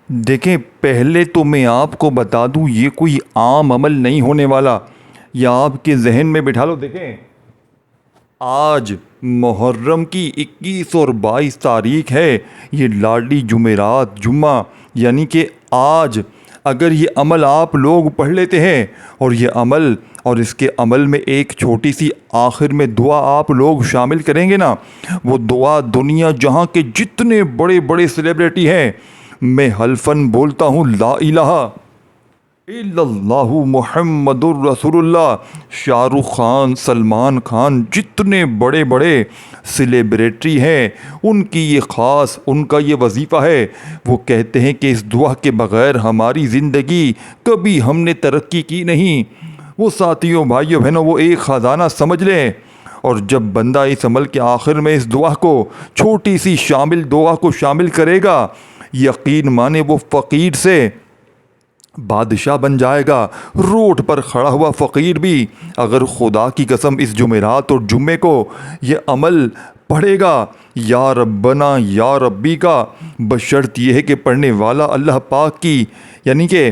دیکھیں، پہلے تو میں آپ کو بتا دوں یہ کوئی عام عمل نہیں ہونے والا، یا آپ کے ذہن میں بٹھا لو۔ دیکھیں، آج محرم کی 21 اور 22 تاریخ ہے، یہ لاڈلی جمعرات جمعہ، یعنی کہ آج اگر یہ عمل آپ لوگ پڑھ لیتے ہیں، اور یہ عمل اور اس کے عمل میں ایک چھوٹی سی آخر میں دعا آپ لوگ شامل کریں گے نا، وہ دعا دنیا جہاں کے جتنے بڑے بڑے سیلیبریٹی ہیں، میں حلفاً بولتا ہوں لا الہ الا اللہ محمد الرسول اللہ، شاہ رخ خان، سلمان خان، جتنے بڑے بڑے سیلیبریٹری ہیں، ان کی یہ خاص ان کا یہ وظیفہ ہے۔ وہ کہتے ہیں کہ اس دعا کے بغیر ہماری زندگی کبھی ہم نے ترقی کی نہیں۔ وہ ساتھیوں، بھائیوں، بہنوں، وہ ایک خزانہ سمجھ لیں۔ اور جب بندہ اس عمل کے آخر میں اس دعا کو، چھوٹی سی شامل دعا کو شامل کرے گا، یقین مانے وہ فقیر سے بادشاہ بن جائے گا۔ روڈ پر کھڑا ہوا فقیر بھی اگر خدا کی قسم اس جمعرات اور جمعے کو یہ عمل پڑھے گا، یا ربنا یا ربی کا، بشرط یہ ہے کہ پڑھنے والا اللہ پاک کی، یعنی کہ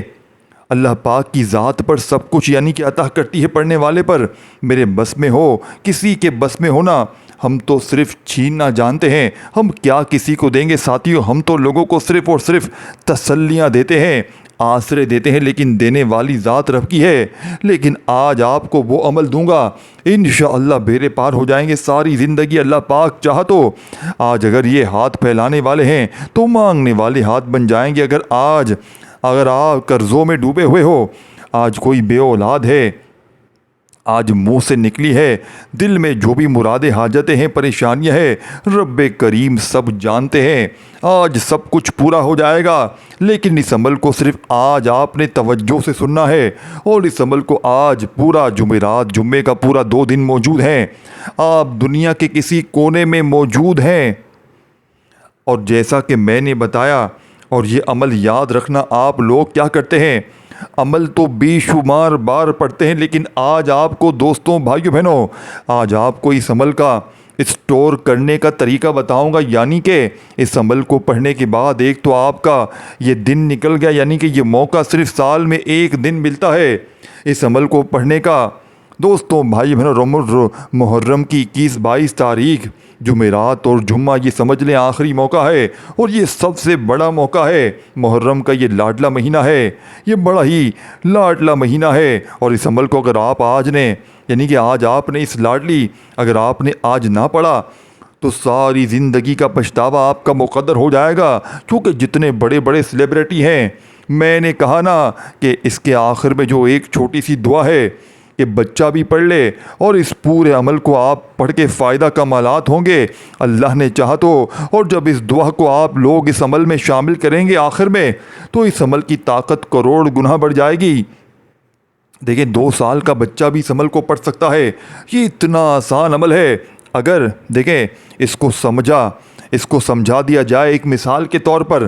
اللہ پاک کی ذات پر سب کچھ یعنی کہ عطا کرتی ہے پڑھنے والے پر، میرے بس میں ہو، کسی کے بس میں ہونا۔ ہم تو صرف چھیننا جانتے ہیں، ہم کیا کسی کو دیں گے ساتھیوں؟ ہم تو لوگوں کو صرف اور صرف تسلیاں دیتے ہیں، آسرے دیتے ہیں، لیکن دینے والی ذات رب کی ہے۔ لیکن آج آپ کو وہ عمل دوں گا، انشاءاللہ بیڑے پار ہو جائیں گے ساری زندگی، اللہ پاک چاہا تو۔ آج اگر یہ ہاتھ پھیلانے والے ہیں تو مانگنے والے ہاتھ بن جائیں گے۔ اگر آپ قرضوں میں ڈوبے ہوئے ہو، آج کوئی بے اولاد ہے، آج منہ سے نکلی ہے، دل میں جو بھی مرادیں حاجتیں ہیں، پریشانیاں ہیں، رب کریم سب جانتے ہیں، آج سب کچھ پورا ہو جائے گا۔ لیکن اس عمل کو صرف آج آپ نے توجہ سے سننا ہے، اور اس عمل کو آج پورا جمعرات جمعے کا پورا 2 دن موجود ہیں، آپ دنیا کے کسی کونے میں موجود ہیں۔ اور جیسا کہ میں نے بتایا، اور یہ عمل یاد رکھنا، آپ لوگ کیا کرتے ہیں؟ عمل تو بے شمار بار پڑھتے ہیں، لیکن آج آپ کو دوستوں، بھائیوں، بہنوں، آج آپ کو اس عمل کا اسٹور کرنے کا طریقہ بتاؤں گا۔ یعنی کہ اس عمل کو پڑھنے کے بعد ایک تو آپ کا یہ دن نکل گیا، یعنی کہ یہ موقع صرف سال میں ایک دن ملتا ہے اس عمل کو پڑھنے کا۔ دوستوں، بھائی بہنوں، محرم کی 21-22 تاریخ جمعرات اور جمعہ، یہ سمجھ لیں آخری موقع ہے، اور یہ سب سے بڑا موقع ہے۔ محرم کا یہ لاڈلا مہینہ ہے، یہ بڑا ہی لاڈلا مہینہ ہے، اور اس عمل کو اگر آپ آج نے، یعنی کہ آج آپ نے اس لاڈلی، اگر آپ نے آج نہ پڑھا تو ساری زندگی کا پچھتاوا آپ کا مقدر ہو جائے گا۔ کیونکہ جتنے بڑے بڑے سیلیبریٹی ہیں، میں نے کہا نا کہ اس کے آخر میں جو ایک چھوٹی سی دعا ہے کہ بچہ بھی پڑھ لے، اور اس پورے عمل کو آپ پڑھ کے فائدہ کمالات ہوں گے اللہ نے چاہا تو۔ اور جب اس دعا کو آپ لوگ اس عمل میں شامل کریں گے آخر میں، تو اس عمل کی طاقت کروڑ گنا بڑھ جائے گی۔ دیکھیں، 2 سال کا بچہ بھی اس عمل کو پڑھ سکتا ہے، یہ اتنا آسان عمل ہے۔ اگر دیکھیں اس کو سمجھا دیا جائے ایک مثال کے طور پر،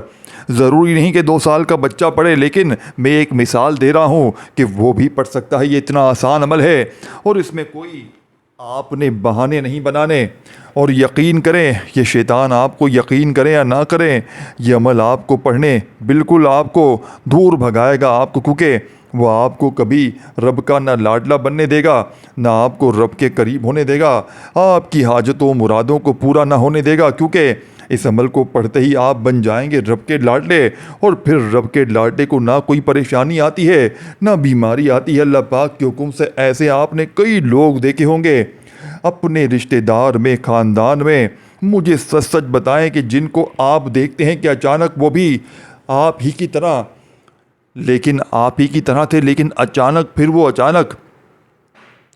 ضروری نہیں کہ 2 سال کا بچہ پڑھے، لیکن میں ایک مثال دے رہا ہوں کہ وہ بھی پڑھ سکتا ہے، یہ اتنا آسان عمل ہے، اور اس میں کوئی آپ نے بہانے نہیں بنانے۔ اور یقین کریں، یہ شیطان آپ کو یقین کریں یا نہ کریں، یہ عمل آپ کو پڑھنے بالکل آپ کو دور بھگائے گا آپ کو، کیونکہ وہ آپ کو کبھی رب کا نہ لاڈلا بننے دے گا، نہ آپ کو رب کے قریب ہونے دے گا، آپ کی حاجتوں مرادوں کو پورا نہ ہونے دے گا۔ کیونکہ اس عمل کو پڑھتے ہی آپ بن جائیں گے رب کے لاڈلے، اور پھر رب کے لاڈلے کو نہ کوئی پریشانی آتی ہے، نہ بیماری آتی ہے اللہ پاک کے حکم سے۔ ایسے آپ نے کئی لوگ دیکھے ہوں گے اپنے رشتہ دار میں، خاندان میں، مجھے سچ سچ بتائیں کہ جن کو آپ دیکھتے ہیں کہ اچانک وہ بھی آپ ہی کی طرح تھے، لیکن اچانک پھر وہ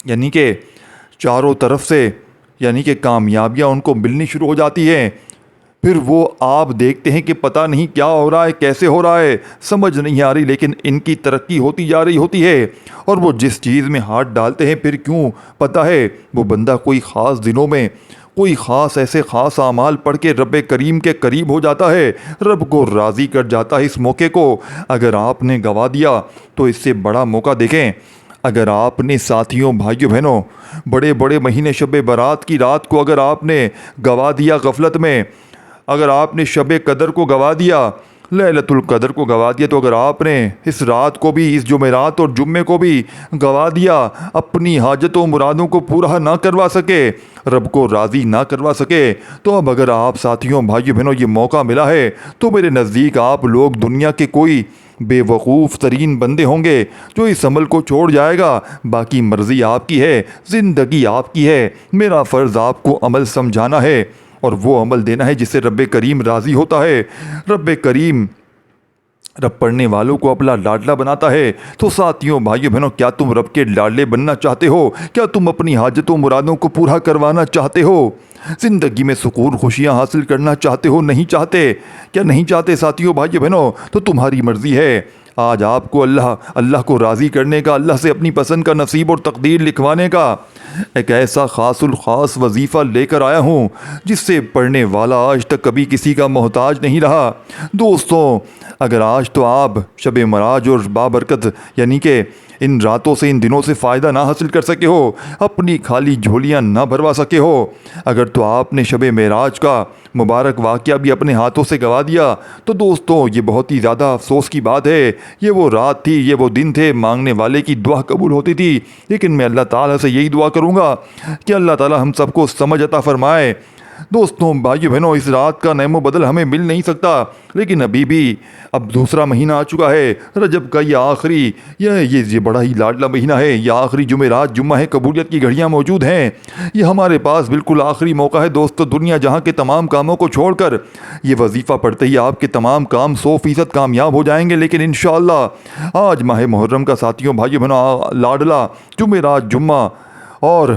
یعنی کہ چاروں طرف سے، یعنی کہ کامیابیاں ان کو ملنی شروع ہو جاتی ہیں، پھر وہ آپ دیکھتے ہیں کہ پتہ نہیں کیا ہو رہا ہے، کیسے ہو رہا ہے، سمجھ نہیں آ رہی، لیکن ان کی ترقی ہوتی جا رہی ہوتی ہے، اور وہ جس چیز میں ہاتھ ڈالتے ہیں، پھر کیوں پتہ ہے، وہ بندہ کوئی خاص دنوں میں کوئی ایسے خاص اعمال پڑھ کے رب کریم کے قریب ہو جاتا ہے، رب کو راضی کر جاتا ہے۔ اس موقع کو اگر آپ نے گوا دیا تو اس سے بڑا موقع دیکھیں، اگر آپ نے ساتھیوں، بھائیوں، بہنوں، بڑے بڑے مہینے شب برات کی رات کو اگر آپ نے گوا دیا غفلت میں، اگر آپ نے شب قدر کو گوا دیا، لیلۃ القدر کو گوا دیا، تو اگر آپ نے اس رات کو بھی، اس جمعرات اور جمعے کو بھی گوا دیا، اپنی حاجتوں مرادوں کو پورا نہ کروا سکے، رب کو راضی نہ کروا سکے، تو اب اگر آپ ساتھیوں بھائیوں بہنوں یہ موقع ملا ہے تو میرے نزدیک آپ لوگ دنیا کے کوئی بے وقوف ترین بندے ہوں گے جو اس عمل کو چھوڑ جائے گا۔ باقی مرضی آپ کی ہے، زندگی آپ کی ہے، میرا فرض آپ کو عمل سمجھانا ہے اور وہ عمل دینا ہے جس سے رب کریم راضی ہوتا ہے۔ رب کریم رب پڑھنے والوں کو اپنا لاڈلا بناتا ہے۔ تو ساتھیوں بھائیوں بہنوں، کیا تم رب کے لاڈلے بننا چاہتے ہو؟ کیا تم اپنی حاجتوں مرادوں کو پورا کروانا چاہتے ہو؟ زندگی میں سکون خوشیاں حاصل کرنا چاہتے ہو؟ نہیں چاہتے؟ کیا نہیں چاہتے ساتھیوں بھائیوں بہنوں؟ تو تمہاری مرضی ہے۔ آج آپ کو اللہ کو راضی کرنے کا، اللہ سے اپنی پسند کا نصیب اور تقدیر لکھوانے کا ایک ایسا خاص الخاص وظیفہ لے کر آیا ہوں جس سے پڑھنے والا آج تک کبھی کسی کا محتاج نہیں رہا۔ دوستوں، اگر آج تو آپ شب معراج اور بابرکت یعنی کہ ان راتوں سے، ان دنوں سے فائدہ نہ حاصل کر سکے ہو، اپنی خالی جھولیاں نہ بھروا سکے ہو، اگر تو آپ نے شب معراج کا مبارک واقعہ بھی اپنے ہاتھوں سے گوا دیا، تو دوستوں یہ بہت ہی زیادہ افسوس کی بات ہے۔ یہ وہ رات تھی، یہ وہ دن تھے، مانگنے والے کی دعا قبول ہوتی تھی۔ لیکن میں اللہ تعالیٰ سے یہی دعا کروں گا کہ اللہ تعالیٰ ہم سب کو سمجھ عطا فرمائے۔ دوستوں بھائیو بہنوں، اس رات کا نعم و بدل ہمیں مل نہیں سکتا، لیکن ابھی بھی اب دوسرا مہینہ آ چکا ہے، رجب کا یہ آخری، یہ بڑا ہی لاڈلا مہینہ ہے، یہ آخری جمعرات جمعہ ہے، قبولیت کی گھڑیاں موجود ہیں، یہ ہمارے پاس بالکل آخری موقع ہے۔ دوستو، دنیا جہاں کے تمام کاموں کو چھوڑ کر یہ وظیفہ پڑھتے ہی آپ کے تمام کام 100% کامیاب ہو جائیں گے، لیکن انشاءاللہ آج ماہ محرم کا ساتھیوں بھائیو بہنوں لاڈلا جمعرات جمعہ اور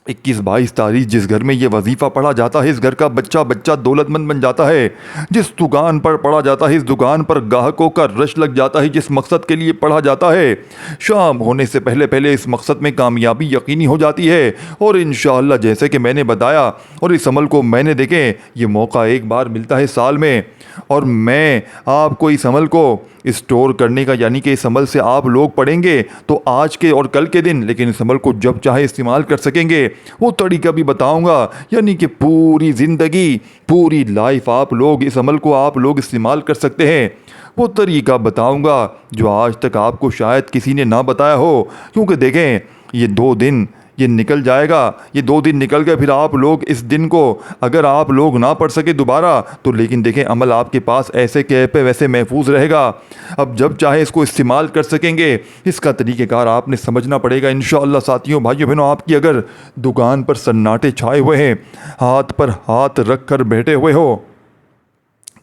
21-22 تاریخ جس گھر میں یہ وظیفہ پڑھا جاتا ہے، اس گھر کا بچہ بچہ دولت مند بن جاتا ہے۔ جس دکان پر پڑھا جاتا ہے، اس دکان پر گاہکوں کا رش لگ جاتا ہے۔ جس مقصد کے لیے پڑھا جاتا ہے، شام ہونے سے پہلے پہلے اس مقصد میں کامیابی یقینی ہو جاتی ہے۔ اور انشاءاللہ جیسے کہ میں نے بتایا، اور اس عمل کو میں نے دیکھیں، یہ موقع ایک بار ملتا ہے سال میں، اور میں آپ کو اس عمل کو اسٹور کرنے کا، یعنی کہ اس عمل سے آپ لوگ پڑھیں گے تو آج کے اور کل کے دن، لیکن اس عمل کو جب چاہے استعمال کر سکیں گے، وہ طریقہ بھی بتاؤں گا، یعنی کہ پوری زندگی، پوری لائف آپ لوگ اس عمل کو آپ لوگ استعمال کر سکتے ہیں۔ وہ طریقہ بتاؤں گا جو آج تک آپ کو شاید کسی نے نہ بتایا ہو، کیونکہ دیکھیں یہ 2 دن یہ نکل جائے گا، یہ 2 دن نکل گئے، پھر آپ لوگ اس دن کو اگر آپ لوگ نہ پڑھ سکے دوبارہ تو لیکن دیکھیں عمل آپ کے پاس ایسے کہ پہ ویسے محفوظ رہے گا۔ اب جب چاہے اس کو استعمال کر سکیں گے۔ اس کا طریقہ کار آپ نے سمجھنا پڑے گا انشاءاللہ ساتھیوں بھائیوں بہنوں۔ آپ کی اگر دکان پر سناٹے چھائے ہوئے ہیں، ہاتھ پر ہاتھ رکھ کر بیٹھے ہوئے ہو،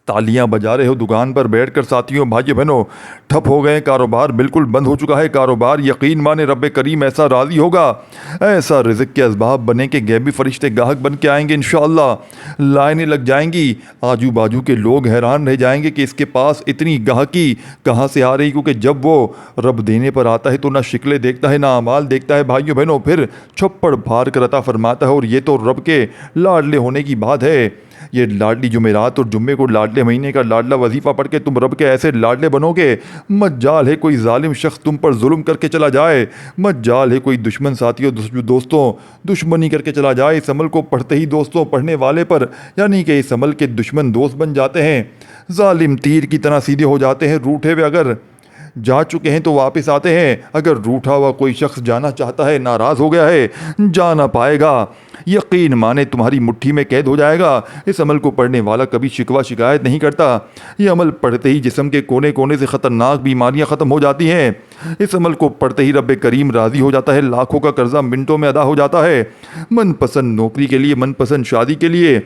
تالیاں بجا رہے ہو دکان پر بیٹھ کر، ساتھیوں بھائیوں بہنوں ٹھپ ہو گئے، کاروبار بالکل بند ہو چکا ہے، کاروبار یقین مانے رب کریم ایسا راضی ہوگا، ایسا رزق کے اسباب بنے کہ غیبی فرشتے گاہک بن کے آئیں گے انشاءاللہ، لائنیں لگ جائیں گی، آجو باجو کے لوگ حیران رہ جائیں گے کہ اس کے پاس اتنی گاہکی کہاں سے آ رہی، کیونکہ جب وہ رب دینے پر آتا ہے تو نہ شکلیں دیکھتا ہے نہ اعمال دیکھتا ہے بھائیوں بہنوں، پھر چھپڑ پھاڑ کر عطا فرماتا ہے۔ اور یہ تو رب کے لاڈلے ہونے کی بات ہے۔ یہ لاڈلی جمعرات اور جمعے کو لاڈلے مہینے کا لاڈلا وظیفہ پڑھ کے تم رب کے ایسے لاڈلے بنو گے، مجال ہے کوئی ظالم شخص تم پر ظلم کر کے چلا جائے، مجال ہے کوئی دشمن ساتھیوں دوستوں دشمنی کر کے چلا جائے۔ اس عمل کو پڑھتے ہی دوستوں پڑھنے والے پر، یعنی کہ اس عمل کے دشمن دوست بن جاتے ہیں، ظالم تیر کی طرح سیدھے ہو جاتے ہیں، روٹھے ہوئے اگر جا چکے ہیں تو واپس آتے ہیں، اگر روٹھا ہوا کوئی شخص جانا چاہتا ہے، ناراض ہو گیا ہے، جا نہ پائے گا، یقین مانے تمہاری مٹھی میں قید ہو جائے گا۔ اس عمل کو پڑھنے والا کبھی شکوہ شکایت نہیں کرتا، یہ عمل پڑھتے ہی جسم کے کونے کونے سے خطرناک بیماریاں ختم ہو جاتی ہیں، اس عمل کو پڑھتے ہی رب کریم راضی ہو جاتا ہے، لاکھوں کا قرضہ منٹوں میں ادا ہو جاتا ہے، من پسند نوکری کے لیے، من پسند شادی کے لیے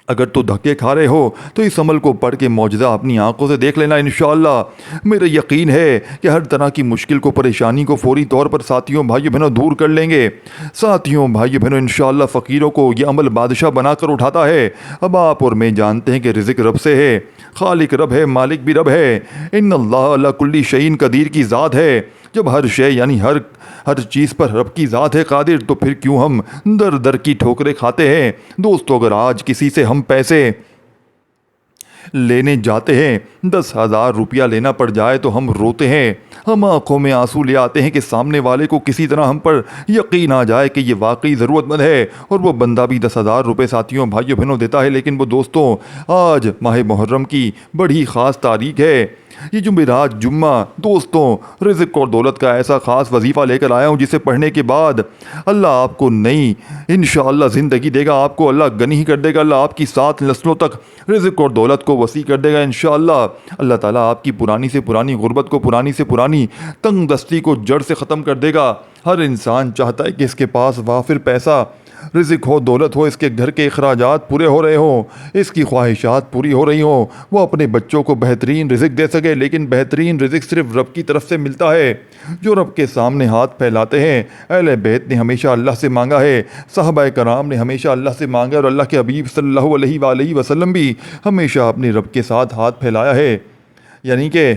اگر تو دھکے کھا رہے ہو تو اس عمل کو پڑھ کے معجزہ اپنی آنکھوں سے دیکھ لینا انشاءاللہ۔ میرا یقین ہے کہ ہر طرح کی مشکل کو، پریشانی کو فوری طور پر ساتھیوں بھائیوں بہنوں دور کر لیں گے۔ ساتھیوں بھائیوں بہنوں انشاءاللہ فقیروں کو یہ عمل بادشاہ بنا کر اٹھاتا ہے۔ اب آپ اور میں جانتے ہیں کہ رزق رب سے ہے، خالق رب ہے، مالک بھی رب ہے، ان اللہ علی کل شیء قدیر کی ذات ہے۔ جب ہر شے یعنی ہر چیز پر رب کی ذات ہے قادر، تو پھر کیوں ہم در در کی ٹھوکریں کھاتے ہیں؟ دوستو، اگر آج کسی سے ہم پیسے لینے جاتے ہیں 10,000 روپیہ لینا پڑ جائے تو ہم روتے ہیں، ہم آنکھوں میں آنسو لے آتے ہیں کہ سامنے والے کو کسی طرح ہم پر یقین آ جائے کہ یہ واقعی ضرورت مند ہے، اور وہ بندہ بھی 10,000 روپے ساتھیوں بھائیوں بہنوں دیتا ہے۔ لیکن وہ دوستوں، آج ماہ محرم کی بڑی خاص تاریخ ہے، یہ جمعرات جمعہ دوستوں رزق اور دولت کا ایسا خاص وظیفہ لے کر آیا ہوں جسے پڑھنے کے بعد اللہ آپ کو نئی انشاءاللہ زندگی دے گا، آپ کو اللہ غنی کر دے گا، اللہ آپ کی 7 نسلوں تک رزق اور دولت کو وسیع کر دے گا انشاءاللہ۔ اللہ تعالیٰ آپ کی پرانی سے پرانی غربت کو، پرانی سے پرانی تنگ دستی کو جڑ سے ختم کر دے گا۔ ہر انسان چاہتا ہے کہ اس کے پاس وافر پیسہ، رزق ہو، دولت ہو، اس کے گھر کے اخراجات پورے ہو رہے ہوں، اس کی خواہشات پوری ہو رہی ہوں، وہ اپنے بچوں کو بہترین رزق دے سکے۔ لیکن بہترین رزق صرف رب کی طرف سے ملتا ہے، جو رب کے سامنے ہاتھ پھیلاتے ہیں۔ اہل بیت نے ہمیشہ اللہ سے مانگا ہے، صحابہ کرام نے ہمیشہ اللہ سے مانگا، اور اللہ کے حبیب صلی اللہ علیہ وآلہ وسلم بھی ہمیشہ اپنے رب کے ساتھ ہاتھ پھیلایا ہے۔ یعنی کہ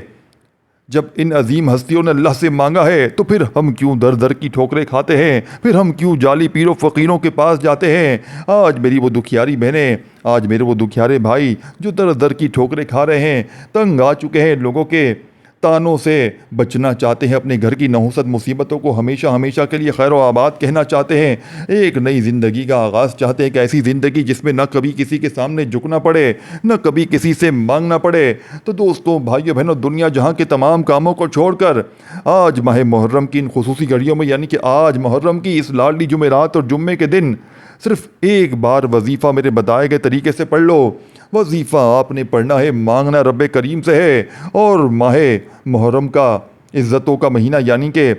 جب ان عظیم ہستیوں نے اللہ سے مانگا ہے تو پھر ہم کیوں در در کی ٹھوکریں کھاتے ہیں، پھر ہم کیوں جعلی پیر و فقیروں کے پاس جاتے ہیں؟ آج میری وہ دکھیاری بہنیں، آج میرے وہ دکھیارے بھائی جو در در کی ٹھوکریں کھا رہے ہیں، تنگ آ چکے ہیں، لوگوں کے تانوں سے بچنا چاہتے ہیں، اپنے گھر کی نحوست مصیبتوں کو ہمیشہ ہمیشہ کے لیے خیر و آباد کہنا چاہتے ہیں، ایک نئی زندگی کا آغاز چاہتے ہیں، ایک ایسی زندگی جس میں نہ کبھی کسی کے سامنے جھکنا پڑے، نہ کبھی کسی سے مانگنا پڑے۔ تو دوستوں بھائیو بہنوں، دنیا جہاں کے تمام کاموں کو چھوڑ کر آج ماہ محرم کی ان خصوصی گھڑیوں میں، یعنی کہ آج محرم کی اس لاڈلی جمعرات اور جمعے کے دن صرف ایک بار وظیفہ میرے بتائے گئے طریقے سے پڑھ لو۔ وظیفہ آپ نے پڑھنا ہے، مانگنا رب کریم سے ہے، اور ماہ محرم کا عزتوں کا مہینہ، یعنی کہ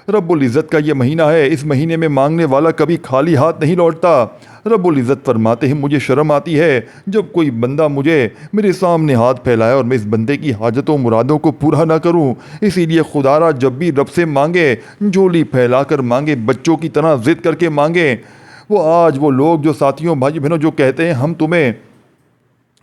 رب العزت کا یہ مہینہ ہے، اس مہینے میں مانگنے والا کبھی خالی ہاتھ نہیں لوٹتا۔ رب العزت فرماتے ہیں مجھے شرم آتی ہے جب کوئی بندہ میرے سامنے ہاتھ پھیلائے اور میں اس بندے کی حاجتوں مرادوں کو پورا نہ کروں۔ اسی لیے خدا را جب بھی رب سے مانگے، جھولی پھیلا کر مانگے، بچوں کی طرح ضد کر کے مانگے۔ وہ آج وہ لوگ جو ساتھیوں بھائی بہنوں جو کہتے ہیں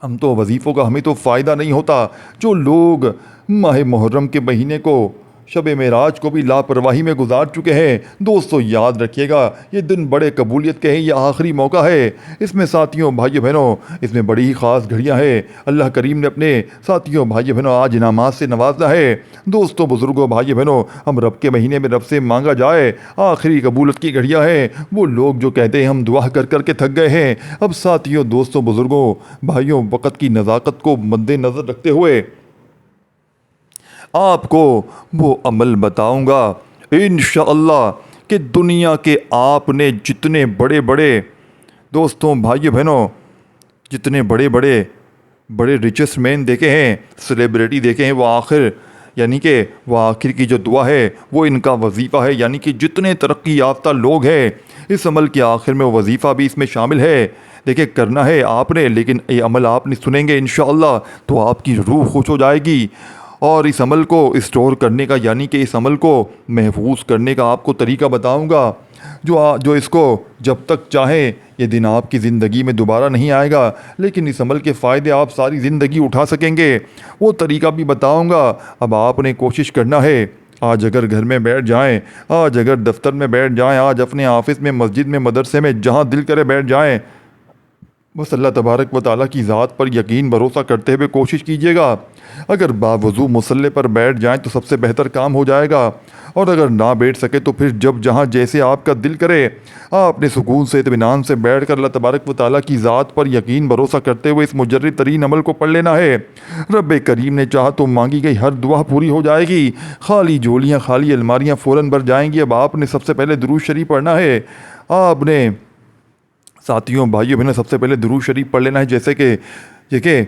ہم تو وظیفوں کا ہمیں تو فائدہ نہیں ہوتا، جو لوگ ماہ محرم کے مہینے کو، شب معراج کو بھی لاپرواہی میں گزار چکے ہیں، دوستو یاد رکھیے گا یہ دن بڑے قبولیت کے ہیں، یہ آخری موقع ہے، اس میں ساتھیوں بھائی بہنوں اس میں بڑی ہی خاص گھڑیاں ہیں۔ اللہ کریم نے اپنے ساتھیوں بھائی بہنوں آج انعامات سے نوازا ہے۔ دوستوں بزرگوں بھائی بہنوں، ہم رب کے مہینے میں رب سے مانگا جائے، آخری قبولیت کی گھڑیاں ہیں۔ وہ لوگ جو کہتے ہیں ہم دعا کر کر کے تھک گئے ہیں، اب ساتھیوں دوستوں بزرگوں بھائیوں، وقت کی نزاکت کو مد نظر رکھتے ہوئے آپ کو وہ عمل بتاؤں گا انشاءاللہ کہ دنیا کے آپ نے جتنے بڑے بڑے دوستوں بھائیو بہنوں، جتنے بڑے ریچسٹ مین دیکھے ہیں، سیلیبریٹی دیکھے ہیں، وہ آخر کی جو دعا ہے وہ ان کا وظیفہ ہے، یعنی کہ جتنے ترقی یافتہ لوگ ہیں اس عمل کے آخر میں وہ وظیفہ بھی اس میں شامل ہے۔ دیکھیں کرنا ہے آپ نے، لیکن یہ عمل آپ نے سنیں گے انشاءاللہ تو آپ کی روح خوش ہو جائے گی، اور اس عمل کو اسٹور کرنے کا، یعنی کہ اس عمل کو محفوظ کرنے کا آپ کو طریقہ بتاؤں گا، جو اس کو جب تک چاہیں، یہ دن آپ کی زندگی میں دوبارہ نہیں آئے گا، لیکن اس عمل کے فائدے آپ ساری زندگی اٹھا سکیں گے، وہ طریقہ بھی بتاؤں گا۔ اب آپ نے کوشش کرنا ہے، آج اگر گھر میں بیٹھ جائیں، آج اگر دفتر میں بیٹھ جائیں، آج اپنے آفس میں، مسجد میں، مدرسے میں، جہاں دل کرے بیٹھ جائیں، بس اللہ تبارک و تعالیٰ کی ذات پر یقین بھروسہ کرتے ہوئے کوشش کیجیے گا۔ اگر باوضو مصلی پر بیٹھ جائیں تو سب سے بہتر کام ہو جائے گا، اور اگر نہ بیٹھ سکے تو پھر جب جہاں جیسے آپ کا دل کرے، آپ اپنے سکون سے اطمینان سے بیٹھ کر اللہ تبارک و تعالیٰ کی ذات پر یقین بھروسہ کرتے ہوئے اس مجرد ترین عمل کو پڑھ لینا ہے۔ رب کریم نے چاہا تو مانگی گئی ہر دعا پوری ہو جائے گی، خالی جھولیاں، خالی الماریاں فوراً بھر جائیں گی۔ اب آپ نے سب سے پہلے درود شریف پڑھنا ہے، آپ نے ساتھیوں بھائیوں بہنوں سب سے پہلے درود شریف پڑھ لینا ہے، جیسے کہ دیکھیں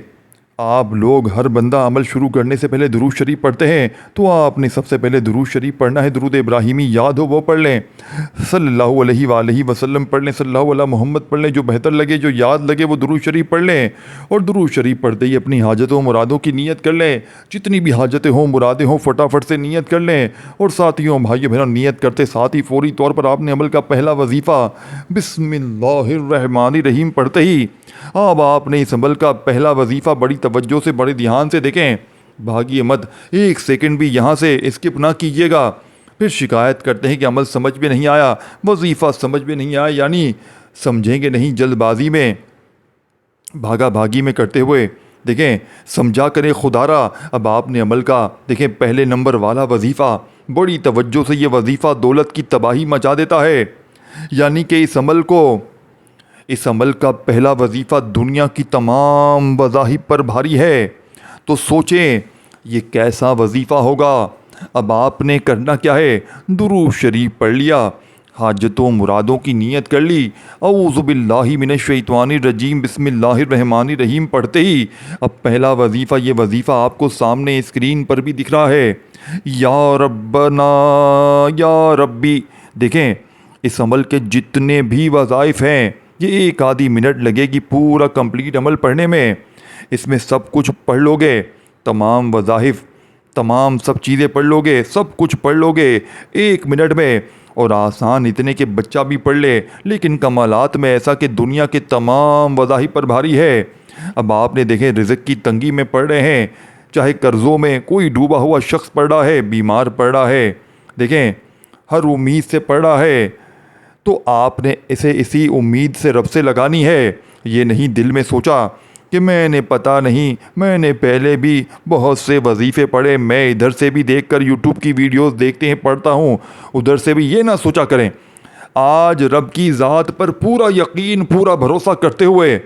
آپ لوگ ہر بندہ عمل شروع کرنے سے پہلے درود شریف پڑھتے ہیں، تو آپ نے سب سے پہلے درود شریف پڑھنا ہے، درود ابراہیمی یاد ہو وہ پڑھ لیں، صلی اللہ علیہ وآلہ وسلم پڑھ لیں، صلی اللہ علیہ محمد پڑھ لیں، جو بہتر لگے، جو یاد لگے وہ درود شریف پڑھ لیں، اور درود شریف پڑھتے ہی اپنی حاجتوں و مرادوں کی نیت کر لیں، جتنی بھی حاجتیں ہوں مرادیں ہوں فٹافٹ سے نیت کر لیں، اور ساتھیوں بھائیوں بہنوں نیت کرتے ساتھ ہی فوری طور پر آپ نے عمل کا پہلا وظیفہ بسم اللہ الرحمن الرحیم پڑھتے ہی آپ نے اس عمل کا پہلا وظیفہ بڑی توجہ سے، بڑے دھیان سے دیکھیں، بھاگیے مت، ایک سیکنڈ بھی یہاں سے اسکپ نہ کیجیے گا۔ پھر شکایت کرتے ہیں کہ عمل سمجھ میں نہیں آیا، وظیفہ سمجھ میں نہیں آیا، یعنی سمجھیں گے نہیں، جلد بازی میں، بھاگا بھاگی میں کرتے ہوئے دیکھیں سمجھا کریں خدارا اب آپ نے عمل کا دیکھیں پہلے نمبر والا وظیفہ بڑی توجہ سے یہ وظیفہ دولت کی تباہی مچا دیتا ہے، یعنی کہ اس عمل کا پہلا وظیفہ دنیا کی تمام وظائف پر بھاری ہے۔ تو سوچیں یہ کیسا وظیفہ ہوگا۔ اب آپ نے کرنا کیا ہے، درود شریف پڑھ لیا، حاجتوں مرادوں کی نیت کر لی، اعوذ باللہ من الشیطان الرجیم بسم اللہ الرحمن الرحیم پڑھتے ہی اب پہلا وظیفہ یہ وظیفہ آپ کو سامنے اسکرین پر بھی دکھ رہا ہے، یا ربنا یا ربی۔ دیکھیں اس عمل کے جتنے بھی وظائف ہیں یہ ایک آدھی منٹ لگے گی پورا کمپلیٹ عمل پڑھنے میں، اس میں سب کچھ پڑھ لو گے، تمام وظائف تمام سب چیزیں پڑھ لو گے، سب کچھ پڑھ لو گے ایک منٹ میں، اور آسان اتنے کہ بچہ بھی پڑھ لے، لیکن کمالات میں ایسا کہ دنیا کے تمام وظائف پر بھاری ہے۔ اب آپ نے دیکھیں رزق کی تنگی میں پڑھ رہے ہیں، چاہے قرضوں میں کوئی ڈوبا ہوا شخص پڑھ رہا ہے، بیمار پڑھ رہا ہے، دیکھیں ہر امید سے پڑھ رہا ہے، تو آپ نے اسے اسی امید سے رب سے لگانی ہے۔ یہ نہیں دل میں سوچا کہ میں نے پتہ نہیں، میں نے پہلے بھی بہت سے وظیفے پڑھے، میں ادھر سے بھی دیکھ کر یوٹیوب کی ویڈیوز دیکھتے ہیں پڑھتا ہوں، ادھر سے بھی، یہ نہ سوچا کریں۔ آج رب کی ذات پر پورا یقین پورا بھروسہ کرتے ہوئے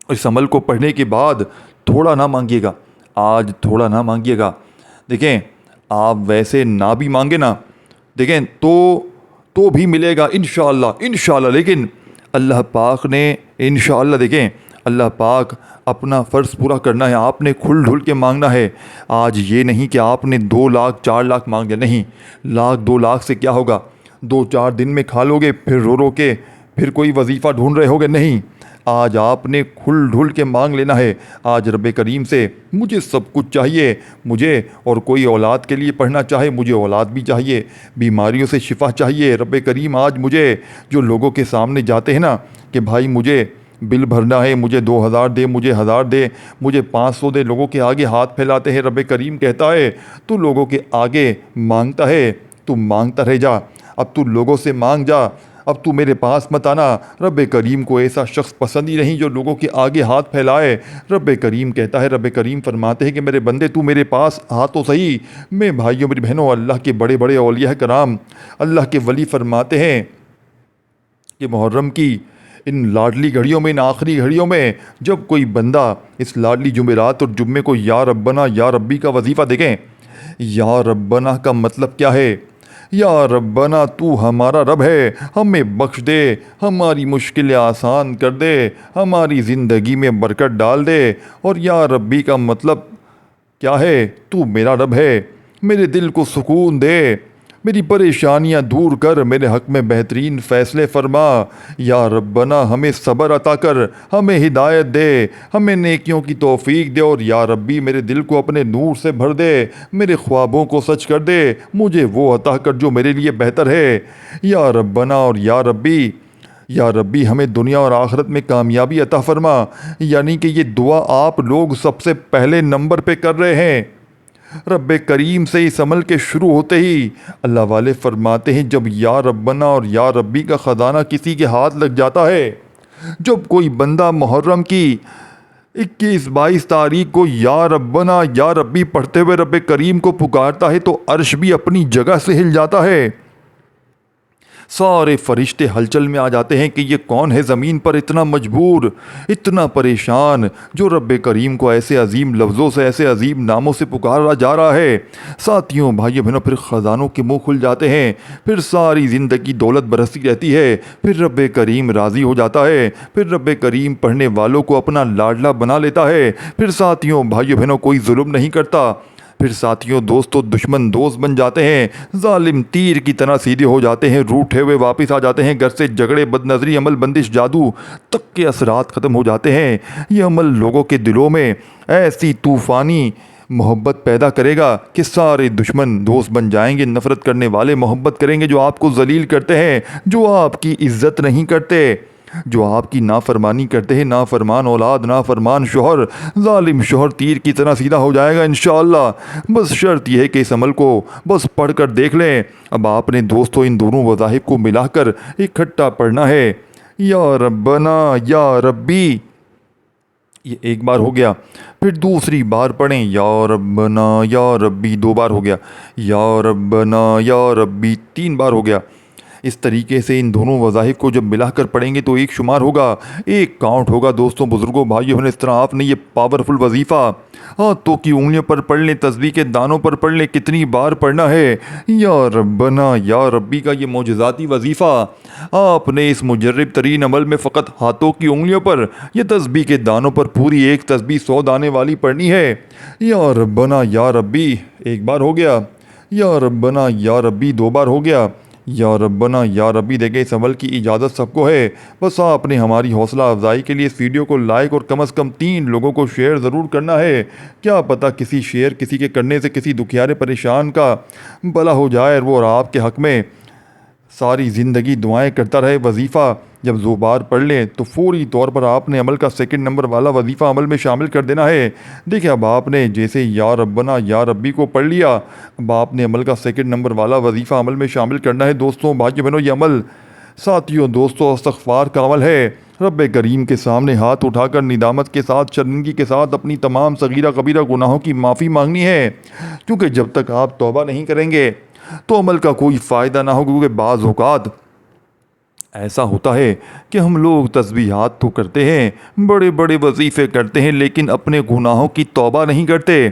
اس عمل کو پڑھنے کے بعد تھوڑا نہ مانگیے گا، آج تھوڑا نہ مانگیے گا۔ دیکھیں آپ ویسے نہ بھی مانگے نا، دیکھیں تو بھی ملے گا انشاءاللہ، لیکن اللہ پاک نے انشاءاللہ، دیکھیں اللہ پاک اپنا فرض پورا کرنا ہے، آپ نے کھل ڈھل کے مانگنا ہے۔ آج یہ نہیں کہ آپ نے 2 لاکھ 4 لاکھ مانگ لیا، نہیں، 1 لاکھ 2 لاکھ سے کیا ہوگا، 2-4 دن میں کھا لو گے، پھر رو کے پھر کوئی وظیفہ ڈھونڈ رہے ہوگے، نہیں، آج آپ نے کھل ڈھل کے مانگ لینا ہے آج رب کریم سے، مجھے سب کچھ چاہیے، مجھے اور کوئی اولاد کے لیے پڑھنا چاہے مجھے اولاد بھی چاہیے، بیماریوں سے شفا چاہیے، رب کریم آج مجھے جو لوگوں کے سامنے جاتے ہیں نا کہ بھائی مجھے بل بھرنا ہے، مجھے 2000 دے، مجھے 1000 دے، مجھے 500 دے، لوگوں کے آگے ہاتھ پھیلاتے ہیں، رب کریم کہتا ہے تو لوگوں کے آگے مانگتا ہے، تو مانگتا رہ جا، اب تو لوگوں سے مانگ جا، اب تو میرے پاس مت آنا۔ رب کریم کو ایسا شخص پسند ہی نہیں جو لوگوں کے آگے ہاتھ پھیلائے۔ رب کریم کہتا ہے، رب کریم فرماتے ہیں کہ میرے بندے تو میرے پاس آ تو صحیح۔ میں بھائیوں میری بہنوں، اللہ کے بڑے بڑے اولیاء کرام، اللہ کے ولی فرماتے ہیں کہ محرم کی ان لاڈلی گھڑیوں میں، ان آخری گھڑیوں میں جب کوئی بندہ اس لاڈلی جمعرات اور جمعے کو یا ربنا یا ربی کا وظیفہ، دیکھیں یا ربنا کا مطلب کیا ہے، یا ربنا تو ہمارا رب ہے، ہمیں بخش دے، ہماری مشکلیں آسان کر دے، ہماری زندگی میں برکت ڈال دے، اور یا ربی کا مطلب کیا ہے، تو میرا رب ہے، میرے دل کو سکون دے، میری پریشانیاں دور کر، میرے حق میں بہترین فیصلے فرما، یا ربنا ہمیں صبر عطا کر، ہمیں ہدایت دے، ہمیں نیکیوں کی توفیق دے، اور یا ربی میرے دل کو اپنے نور سے بھر دے، میرے خوابوں کو سچ کر دے، مجھے وہ عطا کر جو میرے لیے بہتر ہے، یا ربنا اور یا ربی ہمیں دنیا اور آخرت میں کامیابی عطا فرما۔ یعنی کہ یہ دعا آپ لوگ سب سے پہلے نمبر پہ کر رہے ہیں۔ رب کریم سے اس عمل کے شروع ہوتے ہی اللہ والے فرماتے ہیں جب یا ربنا اور یا ربی کا خزانہ کسی کے ہاتھ لگ جاتا ہے، جب کوئی بندہ محرم کی 21-22 تاریخ کو یا ربنا یا ربی پڑھتے ہوئے رب کریم کو پکارتا ہے تو عرش بھی اپنی جگہ سے ہل جاتا ہے، سارے فرشتے ہلچل میں آ جاتے ہیں کہ یہ کون ہے زمین پر اتنا مجبور، اتنا پریشان، جو رب کریم کو ایسے عظیم لفظوں سے، ایسے عظیم ناموں سے پکارا جا رہا ہے۔ ساتھیوں بھائیوں بہنوں، پھر خزانوں کے منہ کھل جاتے ہیں، پھر ساری زندگی دولت برستی رہتی ہے، پھر رب کریم راضی ہو جاتا ہے، پھر رب کریم پڑھنے والوں کو اپنا لاڈلا بنا لیتا ہے، پھر ساتھیوں بھائیوں بہنوں کوئی ظلم نہیں کرتا، پھر ساتھیوں دوستوں دشمن دوست بن جاتے ہیں، ظالم تیر کی طرح سیدھے ہو جاتے ہیں، روٹھے ہوئے واپس آ جاتے ہیں گھر سے، جھگڑے بد نظری عمل بندش جادو تک کے اثرات ختم ہو جاتے ہیں۔ یہ عمل لوگوں کے دلوں میں ایسی طوفانی محبت پیدا کرے گا کہ سارے دشمن دوست بن جائیں گے، نفرت کرنے والے محبت کریں گے، جو آپ کو ذلیل کرتے ہیں، جو آپ کی عزت نہیں کرتے، جو آپ کی نافرمانی کرتے ہیں، نافرمان اولاد، نافرمان شوہر، ظالم شوہر تیر کی طرح سیدھا ہو جائے گا انشاءاللہ۔ بس شرط یہ ہے کہ اس عمل کو بس پڑھ کر دیکھ لیں۔ اب آپ نے دوستوں ان دونوں وظائف کو ملا کر اکٹھا پڑھنا ہے، یا ربنا یا ربی یہ ایک بار ہو گیا. پھر دوسری بار پڑھیں یا ربنا یا ربی 2 بار ہو گیا. یا ربنا یا ربی 3 بار ہو گیا. اس طریقے سے ان دونوں وظائف کو جب ملا کر پڑھیں گے تو ایک شمار ہوگا, ایک کاؤنٹ ہوگا. دوستوں بزرگوں بھائیوں, اس طرح آپ نے یہ پاورفل وظیفہ ہاتھوں کی انگلیوں پر پڑھ لیں, تسبیح کے دانوں پر پڑھ لیں, کتنی بار پڑھنا ہے. یا ربنا یا ربی کا یہ معجزاتی وظیفہ آپ نے اس مجرب ترین عمل میں فقط ہاتھوں کی انگلیوں پر یہ تسبیح کے دانوں پر پوری ایک تسبیح 100 دانے والی پڑھنی ہے. یا ربنا یا ربی 1 بار ہو گیا. یا ربنا یا ربی 2 بار ہو گیا. یا ربنا یا ربی. دیکھیں اس عمل کی اجازت سب کو ہے, بس آپ نے ہماری حوصلہ افزائی کے لیے اس ویڈیو کو لائک اور کم از کم 3 لوگوں کو شیئر ضرور کرنا ہے. کیا پتہ کسی شیئر کسی کے کرنے سے کسی دکھیارے پریشان کا بھلا ہو جائے اور وہ آپ کے حق میں ساری زندگی دعائیں کرتا رہے. وظیفہ جب 2 بار پڑھ لیں تو فوری طور پر آپ نے عمل کا 2 نمبر والا وظیفہ عمل میں شامل کر دینا ہے. دیکھیں اب آپ نے جیسے یا ربنا یا ربی کو پڑھ لیا, اب آپ نے عمل کا 2 نمبر والا وظیفہ عمل میں شامل کرنا ہے. دوستوں بھائیو بہنوں, یہ عمل ساتھیوں دوستوں استغفار کا عمل ہے. رب کریم کے سامنے ہاتھ اٹھا کر ندامت کے ساتھ شرمندگی کے ساتھ اپنی تمام صغیرہ کبیرہ گناہوں کی معافی مانگنی ہے, کیونکہ جب تک آپ توبہ نہیں کریں گے تو عمل کا کوئی فائدہ نہ ہوگا. کیونکہ بعض اوقات ایسا ہوتا ہے کہ ہم لوگ تسبیحات تو کرتے ہیں, بڑے بڑے وظیفے کرتے ہیں, لیکن اپنے گناہوں کی توبہ نہیں کرتے,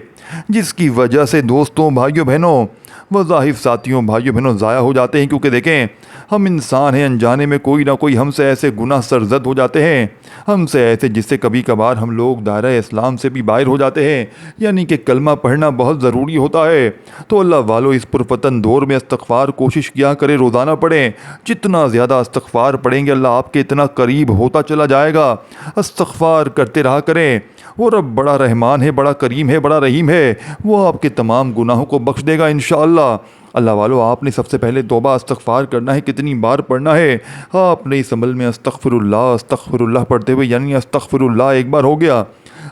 جس کی وجہ سے دوستوں بھائیوں بہنوں وظائف ساتھیوں بھائیوں بہنوں ضائع ہو جاتے ہیں. کیونکہ دیکھیں ہم انسان ہیں, انجانے میں کوئی نہ کوئی ہم سے ایسے گناہ سرزد ہو جاتے ہیں, ہم سے ایسے جس سے کبھی کبھار ہم لوگ دائرہ اسلام سے بھی باہر ہو جاتے ہیں. یعنی کہ کلمہ پڑھنا بہت ضروری ہوتا ہے. تو اللہ والو اس پرفتن دور میں استغفار کوشش کیا کرے, روزانہ پڑھیں. جتنا زیادہ استغفار پڑھیں گے اللہ آپ کے اتنا قریب ہوتا چلا جائے گا. استغفار کرتے رہا کریں. وہ رب بڑا رحمان ہے, بڑا کریم ہے, بڑا رحیم ہے, وہ آپ کے تمام گناہوں کو بخش دے گا انشاءاللہ. اللہ والو آپ نے سب سے پہلے توبہ استغفار کرنا ہے. کتنی بار پڑھنا ہے؟ آپ نے اس عمل میں استغفر اللہ پڑھتے ہوئے, یعنی استغفر اللہ 1 بار ہو گیا,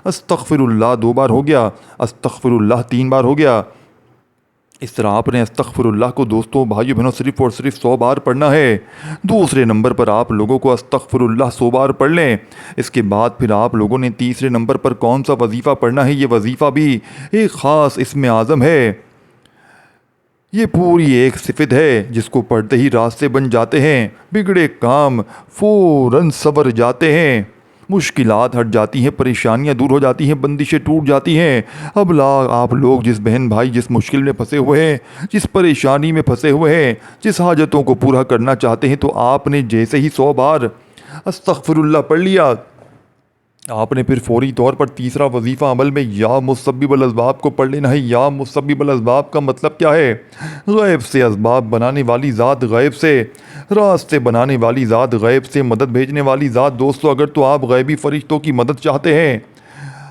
استغفر اللہ 2 بار ہو گیا, استغفر اللہ 3 بار ہو گیا. اس طرح آپ نے استغفر اللہ کو دوستوں بھائیو بہنوں صرف اور صرف 100 بار پڑھنا ہے. دوسرے نمبر پر آپ لوگوں کو استغفر اللہ 100 بار پڑھ لیں. اس کے بعد پھر آپ لوگوں نے تیسرے نمبر پر کون سا وظیفہ پڑھنا ہے؟ یہ وظیفہ بھی ایک خاص اسم اعظم ہے. یہ پوری ایک صفت ہے جس کو پڑھتے ہی راستے بن جاتے ہیں, بگڑے کام فوراً سنور جاتے ہیں, مشکلات ہٹ جاتی ہیں, پریشانیاں دور ہو جاتی ہیں, بندشیں ٹوٹ جاتی ہیں. اب آپ لوگ جس بہن بھائی جس مشکل میں پھنسے ہوئے ہیں, جس پریشانی میں پھنسے ہوئے ہیں, جس حاجتوں کو پورا کرنا چاہتے ہیں, تو آپ نے جیسے ہی 100 بار استغفر اللہ پڑھ لیا, آپ نے پھر فوری طور پر تیسرا وظیفہ عمل میں یا مسبب الاسباب کو پڑھ لینا ہے. یا مسبب الاسباب کا مطلب کیا ہے؟ غیب سے اسباب بنانے والی ذات, غیب سے راستے بنانے والی ذات, غیب سے مدد بھیجنے والی ذات. دوستو اگر تو آپ غیبی فرشتوں کی مدد چاہتے ہیں,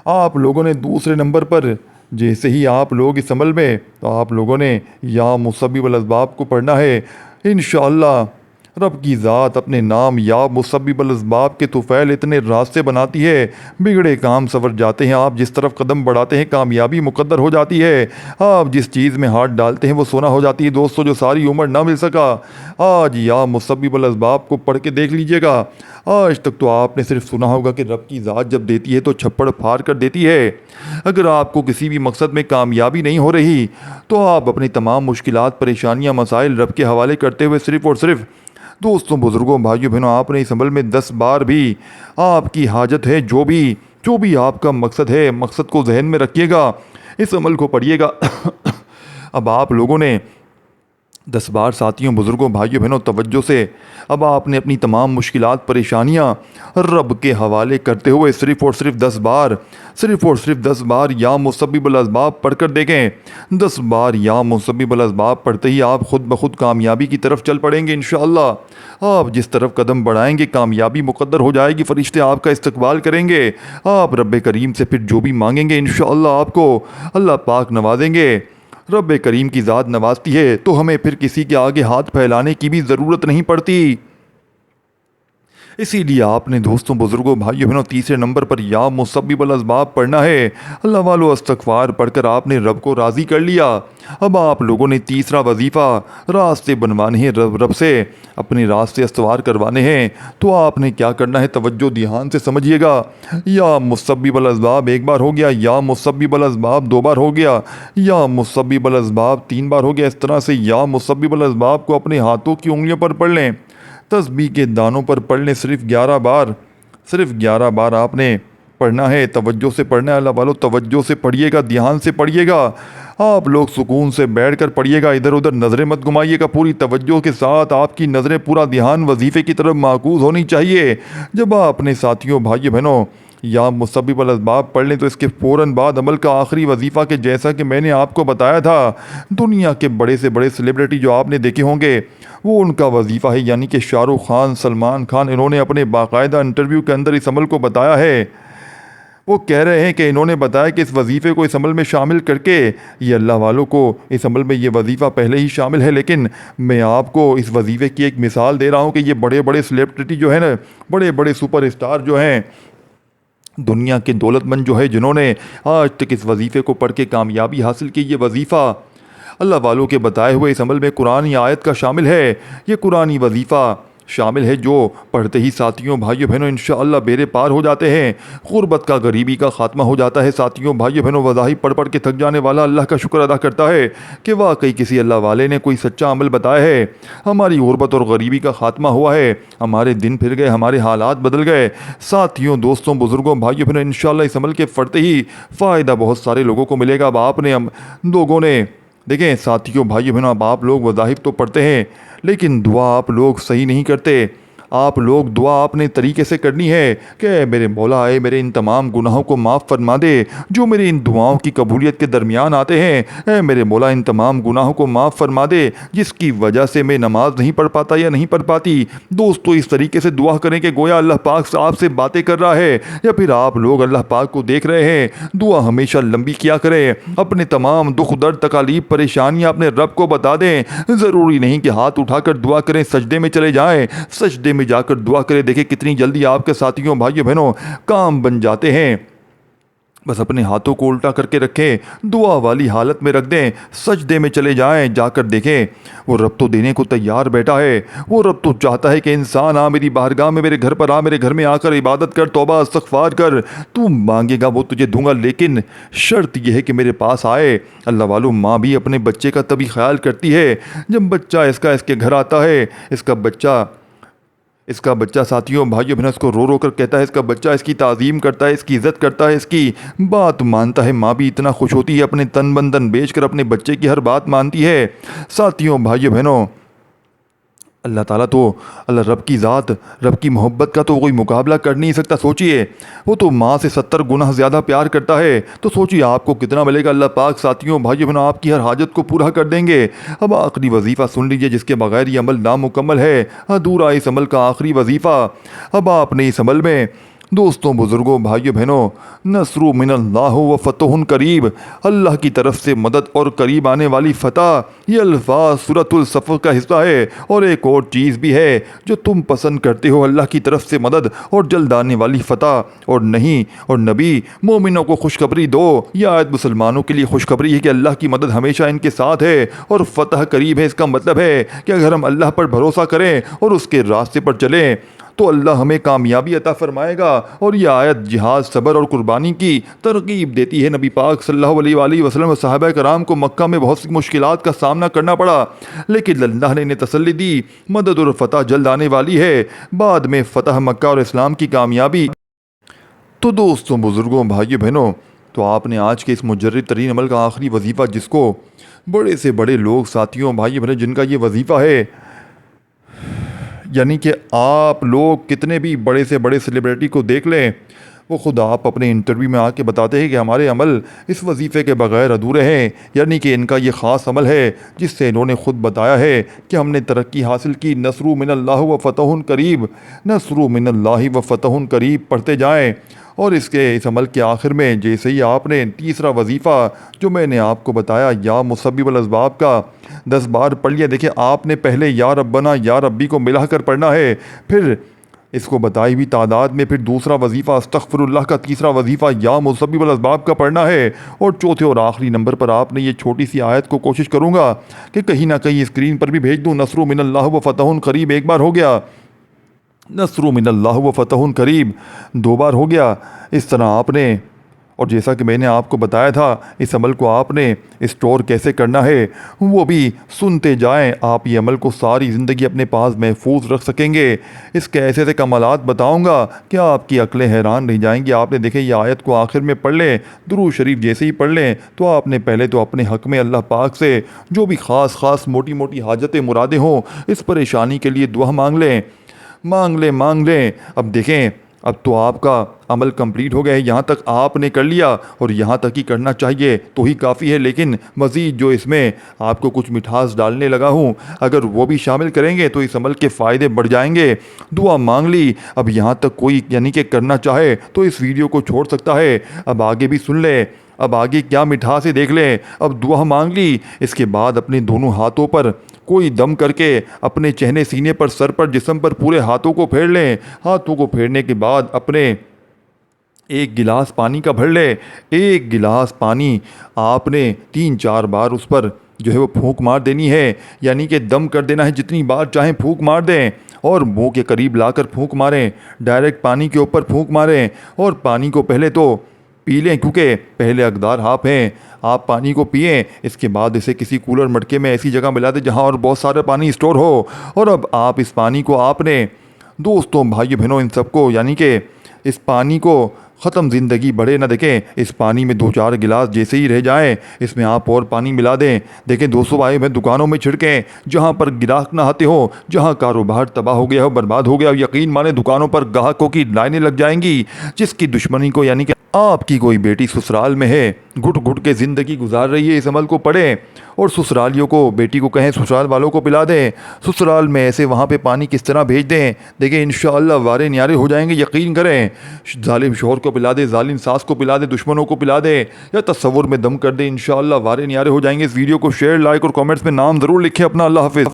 آپ لوگوں نے دوسرے نمبر پر جیسے ہی آپ لوگ اس عمل میں, تو آپ لوگوں نے یا مسبب الاسباب کو پڑھنا ہے. انشاءاللہ رب کی ذات اپنے نام یا مسبب الاسباب کے طفیل اتنے راستے بناتی ہے, بگڑے کام سنور جاتے ہیں. آپ جس طرف قدم بڑھاتے ہیں کامیابی مقدر ہو جاتی ہے. آپ جس چیز میں ہاتھ ڈالتے ہیں وہ سونا ہو جاتی ہے. دوستو جو ساری عمر نہ مل سکا, آج یا مسبب الاسباب کو پڑھ کے دیکھ لیجئے گا. آج تک تو آپ نے صرف سنا ہوگا کہ رب کی ذات جب دیتی ہے تو چھپڑ پھاڑ کر دیتی ہے. اگر آپ کو کسی بھی مقصد میں کامیابی نہیں ہو رہی تو آپ اپنی تمام مشکلات پریشانیاں مسائل رب کے حوالے کرتے ہوئے صرف اور صرف دوستوں بزرگوں بھائیوں بہنوں آپ نے اس عمل میں 10 بار بھی آپ کی حاجت ہے, جو بھی آپ کا مقصد ہے, مقصد کو ذہن میں رکھیے گا, اس عمل کو پڑھیے گا. اب آپ لوگوں نے 10 بار ساتھیوں بزرگوں بھائیوں بہنوں توجہ سے اب آپ نے اپنی تمام مشکلات پریشانیاں رب کے حوالے کرتے ہوئے صرف اور صرف 10 بار یا مسبب الاسباب پڑھ کر دیکھیں. 10 بار یا مسبب الاسباب پڑھتے ہی آپ خود بخود کامیابی کی طرف چل پڑیں گے انشاءاللہ. آپ جس طرف قدم بڑھائیں گے کامیابی مقدر ہو جائے گی, فرشتے آپ کا استقبال کریں گے. آپ رب کریم سے پھر جو بھی مانگیں گے انشاءاللہ آپ کو اللہ پاک نوازیں گے. رب کریم کی ذات نوازتی ہے تو ہمیں پھر کسی کے آگے ہاتھ پھیلانے کی بھی ضرورت نہیں پڑتی. اسی لیے آپ نے دوستوں بزرگوں بھائیوں بہنوں تیسرے نمبر پر یا مسبب الاسباب پڑھنا ہے۔ اللہ والو استغفار پڑھ کر آپ نے رب کو راضی کر لیا۔ اب آپ لوگوں نے تیسرا وظیفہ راستے بنوانے ہیں، رب سے اپنے راستے استوار کروانے ہیں۔ تو آپ نے کیا کرنا ہے، توجہ دھیان سے سمجھیے گا۔ یا مسبب الاسباب ایک بار ہو گیا، یا مسبب الاسباب دو بار ہو گیا، یا مسبب الاسباب تین بار ہو گیا۔ اس طرح سے یا مسبب الاسباب کو اپنے ہاتھوں کی انگلیوں پر پڑھ لیں، تسبیح کے دانوں پر پڑھ لیں، صرف 11 بار آپ نے پڑھنا ہے۔ توجہ سے پڑھنا ہے اللہ والو، توجہ سے پڑھیے گا، دھیان سے پڑھیے گا۔ آپ لوگ سکون سے بیٹھ کر پڑھیے گا، ادھر ادھر نظریں مت گھمائیے گا، پوری توجہ کے ساتھ آپ کی نظریں، پورا دھیان وظیفے کی طرف معکوس ہونی چاہیے۔ جب آپ اپنے ساتھیوں بھائیوں بہنوں یا مسبب الاسباب پڑھ لیں تو اس کے فوراً بعد عمل کا آخری وظیفہ کہ جیسا کہ میں نے آپ کو بتایا تھا، دنیا کے بڑے سے بڑے سیلیبریٹی جو آپ نے دیکھے ہوں گے وہ ان کا وظیفہ ہے، یعنی کہ شاہ رخ خان، سلمان خان، انہوں نے اپنے باقاعدہ انٹرویو کے اندر اس عمل کو بتایا ہے۔ وہ کہہ رہے ہیں کہ انہوں نے بتایا کہ اس وظیفے کو اس عمل میں شامل کر کے، یہ اللہ والوں کو اس عمل میں یہ وظیفہ پہلے ہی شامل ہے، لیکن میں آپ کو اس وظیفے کی ایک مثال دے رہا ہوں کہ یہ بڑے بڑے سیلیبریٹی جو ہے نا، بڑے بڑے سپر اسٹار جو ہیں، دنیا کے دولت مند جو ہے، جنہوں نے آج تک اس وظیفے کو پڑھ کے کامیابی حاصل کی، یہ وظیفہ اللہ والوں کے بتائے ہوئے اس عمل میں قرآنی آیت کا شامل ہے۔ یہ قرآنی وظیفہ شامل ہے جو پڑھتے ہی ساتھیوں بھائیوں بہنوں انشاءاللہ بیڑے پار ہو جاتے ہیں، غربت کا، غریبی کا خاتمہ ہو جاتا ہے۔ ساتھیوں بھائیوں بہنوں وظائف پڑھ پڑھ کے تھک جانے والا اللہ کا شکر ادا کرتا ہے کہ واقعی کسی اللہ والے نے کوئی سچا عمل بتایا ہے، ہماری غربت اور غریبی کا خاتمہ ہوا ہے، ہمارے دن پھر گئے، ہمارے حالات بدل گئے۔ ساتھیوں، دوستوں، بزرگوں، بھائیوں بہنوں انشاءاللہ اس عمل کے پڑھتے ہی فائدہ بہت سارے لوگوں کو ملے گا۔ اب آپ نے لوگوں نے دیکھیں ساتھیوں بھائیوں بہنوں، اب آپ لوگ وظائف تو پڑھتے ہیں لیکن دعا آپ لوگ صحیح نہیں کرتے۔ آپ لوگ دعا اپنے طریقے سے کرنی ہے کہ اے میرے مولا، اے میرے ان تمام گناہوں کو معاف فرما دے جو میرے ان دعاؤں کی قبولیت کے درمیان آتے ہیں۔ اے میرے مولا، ان تمام گناہوں کو معاف فرما دے جس کی وجہ سے میں نماز نہیں پڑھ پاتا یا نہیں پڑھ پاتی۔ دوستو، اس طریقے سے دعا کریں کہ گویا اللہ پاک آپ سے باتیں کر رہا ہے یا پھر آپ لوگ اللہ پاک کو دیکھ رہے ہیں۔ دعا ہمیشہ لمبی کیا کریں، اپنے تمام دکھ درد تکالیف پریشانیاں اپنے رب کو بتا دیں۔ ضروری نہیں کہ ہاتھ اٹھا کر دعا کریں، سجدے میں چلے جائیں، سجدے میں جا کر دعا کریں، دیکھیں کتنی جلدی آپ کے ساتھیوں بھائیوں بہنوں کام بن جاتے ہیں۔ بس اپنے ہاتھوں کو الٹا کر کے رکھیں، دعا والی حالت میں رکھ دیں، سجدے میں چلے جائیں، جا کر دیکھیں وہ رب تو دینے کو تیار بیٹھا ہے۔ وہ رب تو چاہتا ہے کہ انسان آ میری بارگاہ میں، میرے گھر پر آ، میرے گھر میں آ کر عبادت کر، توبہ استغفار کر، تو مانگے گا وہ تجھے دوں گا، لیکن شرط یہ ہے کہ میرے پاس آئے۔ اللہ والو، ماں بھی اپنے بچے کا تبھی خیال کرتی ہے جب بچہ اس کے گھر آتا ہے، اس کا بچہ ساتھیوں بھائیوں بہنوں اس کو رو رو کر کہتا ہے، اس کا بچہ اس کی تعظیم کرتا ہے، اس کی عزت کرتا ہے، اس کی بات مانتا ہے۔ ماں بھی اتنا خوش ہوتی ہے، اپنے تن بندن بیچ کر اپنے بچے کی ہر بات مانتی ہے۔ ساتھیوں بھائیوں بہنوں، اللہ تعالیٰ تو، اللہ رب کی ذات، رب کی محبت کا تو کوئی مقابلہ کر نہیں سکتا۔ سوچئے وہ تو ماں سے 70 گنا زیادہ پیار کرتا ہے، تو سوچئے آپ کو کتنا ملے گا۔ اللہ پاک ساتھیوں بھائیوں بہنوں آپ کی ہر حاجت کو پورا کر دیں گے۔ اب آخری وظیفہ سن لیجئے جس کے بغیر یہ عمل نامکمل ہے، ادھورا اس عمل کا آخری وظیفہ۔ اب آپ نے اس عمل میں دوستوں بزرگوں بھائیوں بہنوں، نصر من اللہ و فتح قریب، اللہ کی طرف سے مدد اور قریب آنے والی فتح، یہ الفاظ سورۃ الصف کا حصہ ہے۔ اور ایک اور چیز بھی ہے جو تم پسند کرتے ہو، اللہ کی طرف سے مدد اور جلد آنے والی فتح، اور نہیں، اور نبی مومنوں کو خوشخبری دو، یہ آیت مسلمانوں کے لیے خوشخبری ہے کہ اللہ کی مدد ہمیشہ ان کے ساتھ ہے اور فتح قریب ہے۔ اس کا مطلب ہے کہ اگر ہم اللہ پر بھروسہ کریں اور اس کے راستے پر چلیں تو اللہ ہمیں کامیابی عطا فرمائے گا۔ اور یہ آیت جہاد، صبر اور قربانی کی ترغیب دیتی ہے۔ نبی پاک صلی اللہ علیہ وآلہ وسلم و صحابہ کرام کو مکہ میں بہت سی مشکلات کا سامنا کرنا پڑا، لیکن اللہ نے انہیں تسلی دی، مدد اور فتح جلد آنے والی ہے، بعد میں فتح مکہ اور اسلام کی کامیابی۔ تو دوستوں بزرگوں بھائیوں بہنوں، تو آپ نے آج کے اس مجرد ترین عمل کا آخری وظیفہ، جس کو بڑے سے بڑے لوگ ساتھیوں بھائیوں بہنوں جن کا یہ وظیفہ ہے، یعنی کہ آپ لوگ کتنے بھی بڑے سے بڑے سیلیبریٹی کو دیکھ لیں، وہ خود آپ اپنے انٹرویو میں آ کے بتاتے ہیں کہ ہمارے عمل اس وظیفے کے بغیر ادھورے ہیں، یعنی کہ ان کا یہ خاص عمل ہے جس سے انہوں نے خود بتایا ہے کہ ہم نے ترقی حاصل کی۔ نصر من اللہ و فتح قریب، نصر من اللہ و فتح قریب پڑھتے جائیں۔ اور اس عمل کے آخر میں جیسے ہی آپ نے تیسرا وظیفہ جو میں نے آپ کو بتایا یا مسبب الاسباب کا 10 بار پڑھ لیا، دیکھیں آپ نے پہلے یا ربنا یا ربی کو ملا کر پڑھنا ہے، پھر اس کو بتائی ہوئی تعداد میں پھر دوسرا وظیفہ استغفر اللہ کا، تیسرا وظیفہ یا مسبب الاسباب کا پڑھنا ہے، اور چوتھے اور آخری نمبر پر آپ نے یہ چھوٹی سی آیت کو کوشش کروں گا کہ کہیں نہ کہیں اسکرین پر بھی بھیج دوں، نصر من اللہ و فتح قریب ایک بار ہو گیا، نصر من اللہ و فتح قریب دو بار ہو گیا۔ اس طرح آپ نے، اور جیسا کہ میں نے آپ کو بتایا تھا، اس عمل کو آپ نے اسٹور کیسے کرنا ہے وہ بھی سنتے جائیں، آپ یہ عمل کو ساری زندگی اپنے پاس محفوظ رکھ سکیں گے۔ اس کے ایسے ایسے کمالات بتاؤں گا کہ آپ کی عقلیں حیران رہ جائیں گی۔ آپ نے دیکھے یہ آیت کو آخر میں پڑھ لیں، درود شریف جیسے ہی پڑھ لیں تو آپ نے پہلے تو اپنے حق میں اللہ پاک سے جو بھی خاص موٹی موٹی حاجتیں مرادیں ہوں، اس پریشانی کے لیے دعا مانگ لیں۔ اب دیکھیں، اب تو آپ کا عمل کمپلیٹ ہو گیا ہے، یہاں تک آپ نے کر لیا اور یہاں تک ہی کرنا چاہیے تو ہی کافی ہے، لیکن مزید جو اس میں آپ کو کچھ مٹھاس ڈالنے لگا ہوں، اگر وہ بھی شامل کریں گے تو اس عمل کے فائدے بڑھ جائیں گے۔ دعا مانگ لی، اب یہاں تک کوئی یعنی کہ کرنا چاہے تو اس ویڈیو کو چھوڑ سکتا ہے، اب آگے بھی سن لے، اب آگے کیا مٹھاس ہے دیکھ لیں۔ اب دعا مانگ لی، اس کے بعد اپنے دونوں ہاتھوں پر کوئی دم کر کے اپنے چہنے، سینے پر، سر پر، جسم پر پورے ہاتھوں کو پھیر لیں۔ ہاتھوں کو پھیرنے کے بعد اپنے ایک گلاس پانی کا بھر لیں، ایک گلاس پانی آپ نے 3-4 بار اس پر جو ہے وہ پھونک مار دینی ہے، یعنی کہ دم کر دینا ہے، جتنی بار چاہیں پھونک مار دیں، اور منہ کے قریب لا کر پھونک ماریں، ڈائریکٹ پانی کے اوپر پھونک ماریں، اور پانی کو پہلے تو پی لیں کیونکہ پہلے اقدار آپ ہیں، آپ پانی کو پئیں، اس کے بعد اسے کسی کولر مٹکے میں ایسی جگہ ملا دیں جہاں اور بہت سارا پانی اسٹور ہو، اور اب آپ اس پانی کو آپ نے دوستوں، بھائی بہنوں، ان سب کو، یعنی کہ اس پانی کو ختم زندگی بڑھے نہ دیکھیں، اس پانی میں 2-4 گلاس جیسے ہی رہ جائیں اس میں آپ اور پانی ملا دیں۔ دیکھیں دوستوں، بھائی بہن، دکانوں میں چھڑکیں جہاں پر گراہک نہ آتے ہوں، جہاں کاروبار تباہ ہو گیا ہو، برباد ہو گیا ہو، یقین مانیں دکانوں پر گاہکوں کی لائنیں لگ جائیں گی۔ جس کی دشمنی کو، یعنی کہ آپ کی کوئی بیٹی سسرال میں ہے، گھٹ گھٹ کے زندگی گزار رہی ہے، اس عمل کو پڑھیں اور سسرالیوں کو، بیٹی کو کہیں سسرال والوں کو پلا دیں، سسرال میں ایسے وہاں پہ پانی کس طرح بھیج دیں، دیکھیں انشاءاللہ وارے نیارے ہو جائیں گے، یقین کریں۔ ظالم شوہر کو پلا دیں، ظالم ساس کو پلا دیں، دشمنوں کو پلا دیں، یا تصور میں دم کر دیں، انشاءاللہ وارے نیارے ہو جائیں گے۔ اس ویڈیو کو شیئر، لائک اور کامنٹس میں نام ضرور لکھیں اپنا۔ اللہ حافظ۔